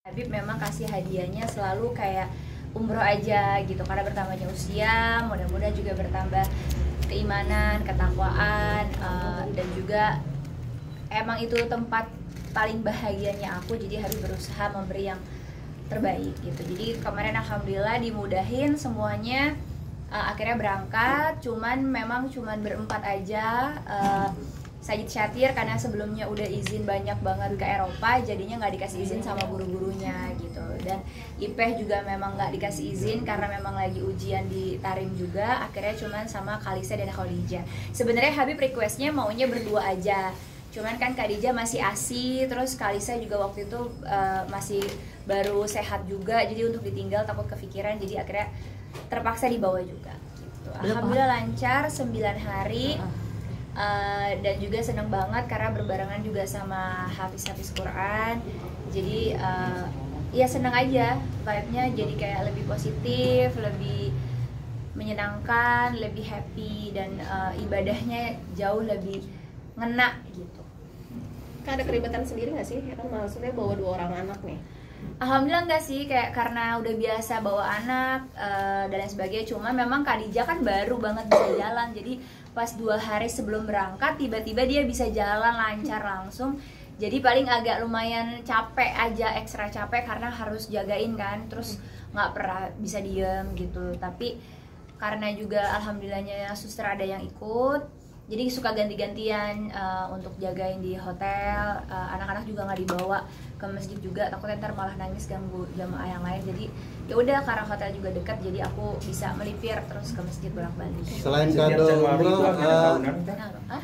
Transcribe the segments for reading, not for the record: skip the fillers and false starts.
Habib memang kasih hadiahnya selalu kayak umroh aja gitu, karena bertambahnya usia, mudah-mudahan juga bertambah keimanan, ketakwaan, dan juga emang itu tempat paling bahagianya aku, jadi Habib berusaha memberi yang terbaik gitu. Jadi kemarin alhamdulillah dimudahin semuanya, akhirnya berangkat, memang berempat aja. Sajid Syatir karena sebelumnya udah izin banyak banget ke Eropa, jadinya nggak dikasih izin sama guru-gurunya gitu. Dan Ipeh juga memang nggak dikasih izin karena memang lagi ujian di Tarim juga. Akhirnya sama Kalisa dan Khadijah. Sebenarnya Habib requestnya maunya berdua aja, cuman kan Khadijah masih ASI, terus Kalisa juga waktu itu masih baru sehat juga, jadi untuk ditinggal takut kepikiran, jadi akhirnya terpaksa dibawa juga gitu. Alhamdulillah lancar 9 hari. Dan juga seneng banget karena berbarengan juga sama hafiz Quran, jadi ya seneng aja, vibe-nya jadi kayak lebih positif, lebih menyenangkan, lebih happy, dan ibadahnya jauh lebih ngena gitu. Kan ada keribatan sendiri nggak sih? Ya kan maksudnya bawa 2 orang anak nih. Alhamdulillah enggak sih, kayak karena udah biasa bawa anak dan lain sebagainya. Cuma memang Khadijah kan baru banget bisa jalan, jadi pas 2 hari sebelum berangkat tiba-tiba dia bisa jalan lancar langsung. Jadi paling agak lumayan capek aja, ekstra capek karena harus jagain kan, terus nggak pernah bisa diem gitu. Tapi karena juga alhamdulillahnya suster ada yang ikut, jadi suka ganti-gantian untuk jagain di hotel. Anak-anak juga nggak dibawa ke masjid juga, takutnya ntar malah nangis ganggu jamaah yang lain. Jadi ya udah, karena hotel juga dekat, jadi aku bisa melipir terus ke masjid bolak-balik. Selain kado umroh,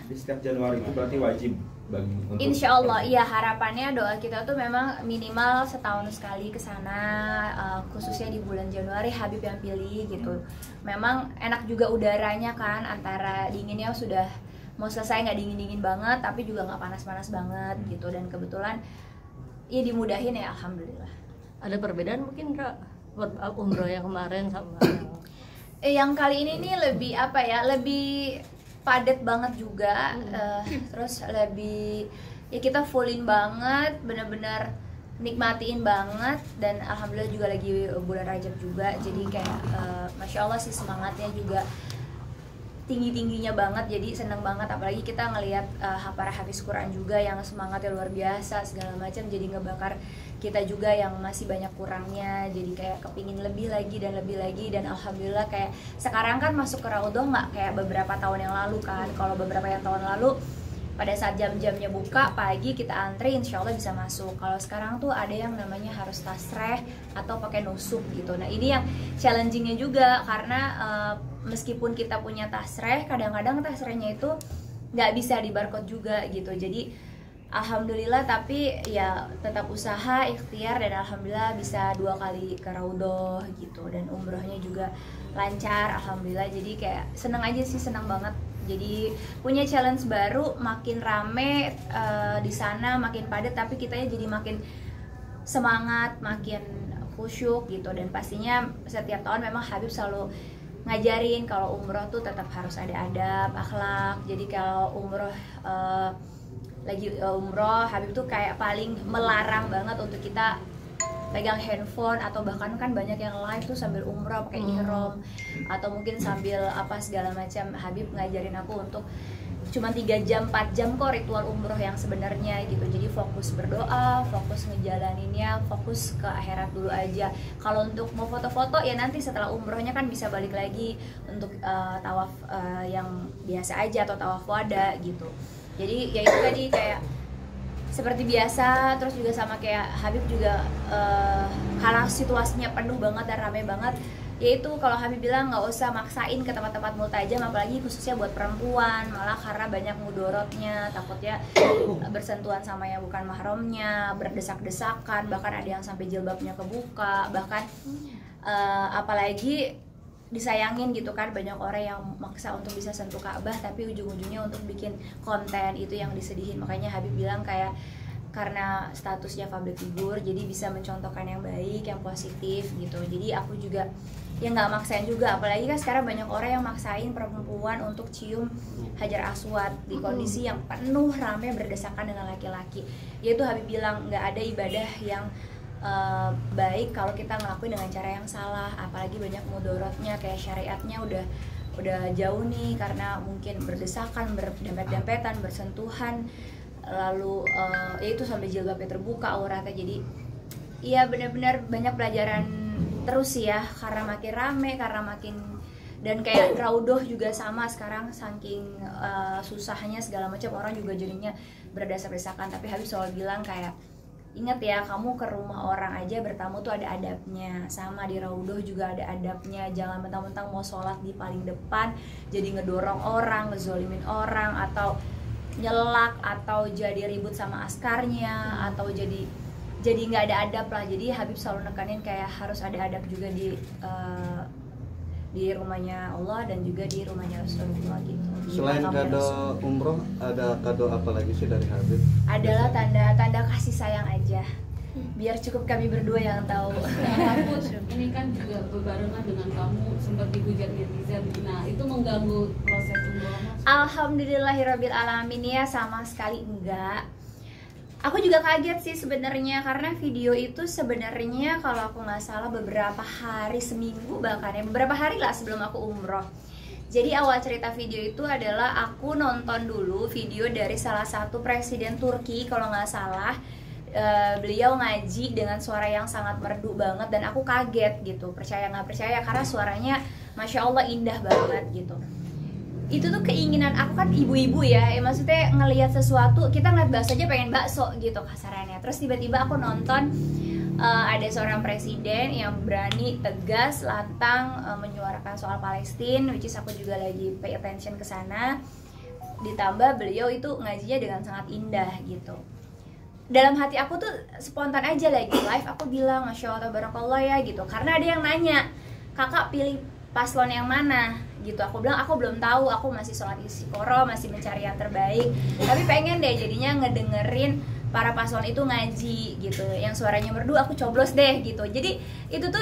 di setiap Januari itu berarti wajib bagi untuk Insya Allah, iya, harapannya doa kita tuh memang minimal setahun sekali ke sana, khususnya di bulan Januari Habib yang pilih gitu. Memang enak juga udaranya kan, antara dinginnya sudah mau selesai, nggak dingin-dingin banget tapi juga nggak panas-panas banget gitu. Dan kebetulan ya dimudahin ya, alhamdulillah. Ada perbedaan mungkin Kak umroh yang kemarin sama yang kali ini nih lebih apa ya, lebih padat banget juga, terus lebih ya kita fullin banget, bener-bener nikmatiin banget. Dan alhamdulillah juga lagi bulan Rajab juga, jadi kayak masya Allah sih, semangatnya juga tinggi-tingginya banget, jadi seneng banget. Apalagi kita ngelihat para hafiz Quran juga yang semangatnya luar biasa segala macam, jadi ngebakar kita juga yang masih banyak kurangnya, jadi kayak kepingin lebih lagi dan lebih lagi. Dan alhamdulillah kayak sekarang kan masuk ke Raudhah nggak kayak beberapa tahun yang lalu kan. Kalau beberapa yang tahun lalu pada saat jam-jamnya buka pagi kita antri, insya Allah bisa masuk. Kalau sekarang tuh ada yang namanya harus tasreh atau pakai nusuk gitu. Nah ini yang challengingnya juga, karena meskipun kita punya tasreh, kadang-kadang tasrehnya itu nggak bisa di barcode juga gitu. Jadi alhamdulillah, tapi ya tetap usaha, ikhtiar, dan alhamdulillah bisa 2 kali ke Raudhah gitu. Dan umrohnya juga lancar, alhamdulillah. Jadi kayak seneng aja sih, seneng banget. Jadi punya challenge baru, makin rame di sana, makin padat, tapi kitanya jadi makin semangat, makin khusyuk gitu. Dan pastinya setiap tahun memang Habib selalu ngajarin kalau umroh tuh tetap harus ada adab, akhlak. Jadi kalau umroh lagi umroh, Habib tuh kayak paling melarang banget untuk kita pegang handphone, atau bahkan kan banyak yang live tuh sambil umroh pakai ihram, atau mungkin sambil apa segala macam. Habib ngajarin aku untuk cuma 3 jam 4 jam kok ritual umroh yang sebenarnya gitu. Jadi fokus berdoa, fokus ngejalaninnya, fokus ke akhirat dulu aja. Kalau untuk mau foto-foto ya nanti setelah umrohnya kan bisa balik lagi untuk tawaf yang biasa aja atau tawaf wada gitu. Jadi ya itu tadi kayak seperti biasa. Terus juga sama kayak Habib juga kalau situasinya penuh banget dan ramai banget, yaitu kalau Habib bilang nggak usah maksain ke tempat-tempat multajam, apalagi khususnya buat perempuan, malah karena banyak mudorotnya, takutnya bersentuhan sama yang bukan mahramnya, berdesak-desakan, bahkan ada yang sampai jilbabnya kebuka, bahkan apalagi disayangin gitu kan, banyak orang yang maksa untuk bisa sentuh Ka'bah tapi ujung-ujungnya untuk bikin konten, itu yang disedihin. Makanya Habib bilang kayak karena statusnya public figure, jadi bisa mencontohkan yang baik, yang positif gitu. Jadi aku juga ya nggak maksain juga, apalagi kan sekarang banyak orang yang maksain perempuan untuk cium Hajar Aswad di kondisi yang penuh ramai berdesakan dengan laki-laki. Yaitu Habib bilang nggak ada ibadah yang baik kalau kita ngelakuin dengan cara yang salah, apalagi banyak mudorotnya, kayak syariatnya udah jauh nih karena mungkin berdesakan, berdempet-dempetan, bersentuhan, lalu ya itu sampai jilbabnya terbuka auratnya. Jadi iya benar-benar banyak pelajaran terus ya, karena makin rame, karena makin, dan kayak raudoh juga sama sekarang, saking susahnya segala macam, orang juga jadinya berdesak-desakan. Tapi Habib selalu bilang kayak, ingat ya, kamu ke rumah orang aja bertamu tuh ada adabnya, sama di raudoh juga ada adabnya. Jangan mentang-mentang mau sholat di paling depan jadi ngedorong orang, ngezolimin orang, atau nyelak, atau jadi ribut sama askarnya, atau jadi nggak ada adab lah. Jadi Habib selalu nekanin kayak harus ada adab juga di rumahnya Allah dan juga di rumahnya Rasulullah gitu. Selain kado umroh, ada kado apa lagi sih dari Habib? Adalah tanda kasih sayang aja. Biar cukup kami berdua yang tahu. Takut ini kan juga berbarengan dengan kamu sempat dihujat netizen. Nah, itu mengganggu proses umroh? Alhamdulillahirabbil alamin ya, sama sekali enggak. Aku juga kaget sih sebenarnya, karena video itu sebenarnya kalau aku nggak salah beberapa hari, seminggu bahkan ya, beberapa hari lah sebelum aku umroh. Jadi awal cerita video itu adalah aku nonton dulu video dari salah satu presiden Turki kalau nggak salah. Beliau ngaji dengan suara yang sangat merdu banget dan aku kaget gitu, percaya nggak percaya, karena suaranya Masya Allah indah banget gitu. Itu tuh keinginan aku, kan ibu-ibu ya, maksudnya ngelihat sesuatu, kita ngeliat bakso aja pengen bakso gitu kasarannya. Terus tiba-tiba aku nonton ada seorang presiden yang berani, tegas, lantang menyuarakan soal Palestina, which is aku juga lagi pay attention ke sana. Ditambah beliau itu ngajinya dengan sangat indah gitu. Dalam hati aku tuh spontan aja lagi live, aku bilang Masya Allah tabarakallah ya gitu, karena ada yang nanya, kakak pilih paslon yang mana gitu. Aku bilang aku belum tahu, aku masih sholat istiqoroh, masih mencari yang terbaik, tapi pengen deh jadinya ngedengerin para paslon itu ngaji gitu, yang suaranya merdu aku coblos deh gitu. Jadi itu tuh